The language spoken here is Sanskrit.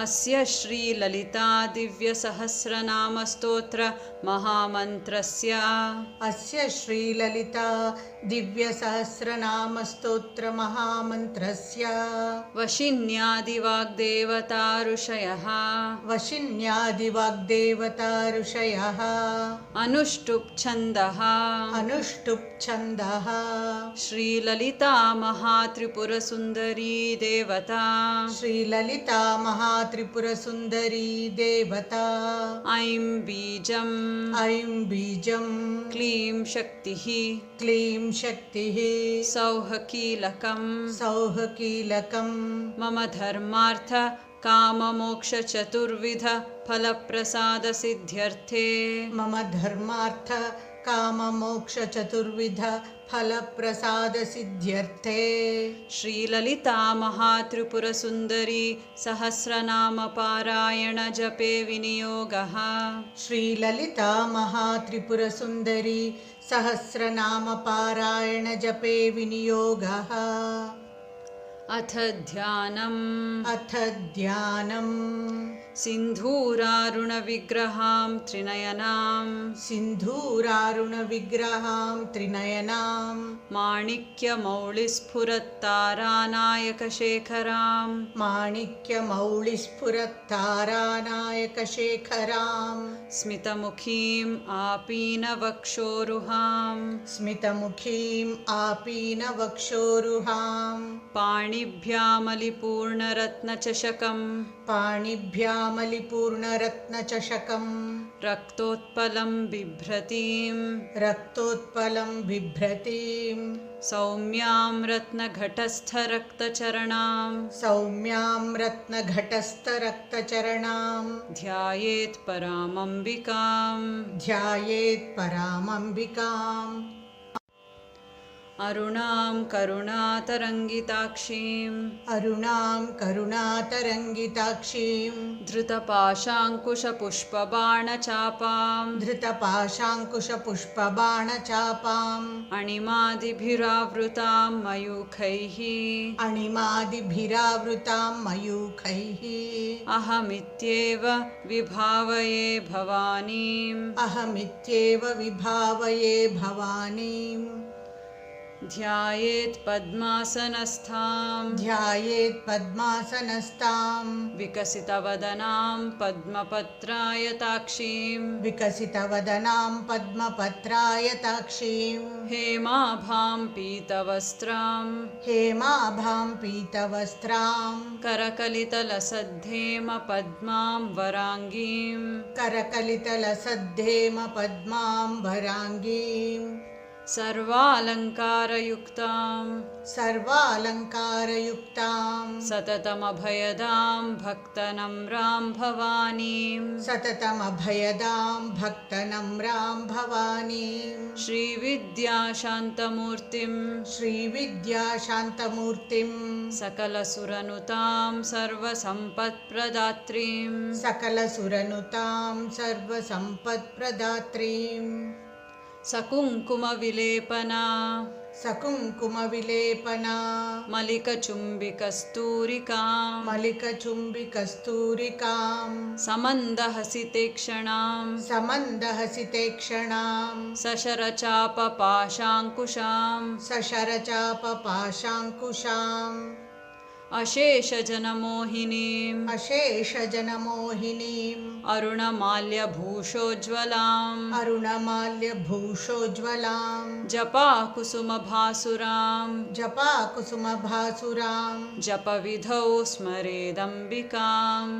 अस्य श्रीललिता दिव्यसहस्रनामस्तोत्र महामन्त्रस्य अस्य श्रीललिता दिव्यसहस्रनामस्तोत्र महामन्त्रस्य वशिन्यादिवाग्देवता ऋषयः वशिन्यादिवाग्देवता ऋषयः अनुष्टुप् छन्दः श्रीललिता महात्रिपुरसुन्दरी देवता श्रीललिता महात्रिपुरसुन्दरी देवता ऐं बीजम् क्लीं शक्तिः सौः कीलकम् मम धर्मार्थ काममोक्षचतुर्विध फलप्रसादसिद्ध्यर्थे फलप्रसादसिद्ध्यर्थे श्रीललिता महात्रिपुरसुन्दरी सहस्रनामपारायण जपे विनियोगः श्रीललिता महात्रिपुरसुन्दरी सहस्रनामपारायण जपे विनियोगः अथ ध्यानम् सिन्धूरारुणविग्रहां त्रिनयनां माणिक्यमौलिस्फुरत्तारानायकशेखरां स्मितमुखीं आपीनवक्षोरुहां पाणिभ्यामलिपूर्णरत्नचषकं रक्तोत्पलं बिभ्रतीं सौम्यां रत्नघटस्थरक्तचरणां ध्यायेत् परामम्बिकाम् अरुणां करुणातरङ्गिताक्षीं धृतपाशाङ्कुशपुष्पबाणचापां अणिमादिभिरावृतां मयूखैः अहमित्येव विभावये भवानीम् ध्यायेत् पद्मासनस्थां विकसितवदनां पद्मपत्रायताक्षीं हेमाभां पीतवस्त्रां करकलितलसद्धेम पद्मां वराङ्गीं सर्वालङ्कारयुक्तां सततमभयदां भक्तनम्रां भवानीं श्रीविद्याशान्तमूर्तिं सकलसुरनुतां सर्वसम्पत्प्रदात्रीं सकुङ्कुमविलेपना मलिकचुम्बिकस्तूरिकां समन्दहसितेक्षणां सशरचापपाशाङ्कुशां अशेषजनमोहिनीं अरुणमाल्यभूषोज्ज्वलां जपाकुसुमभासुरां जपविधौ स्मरेदम्बिकाम्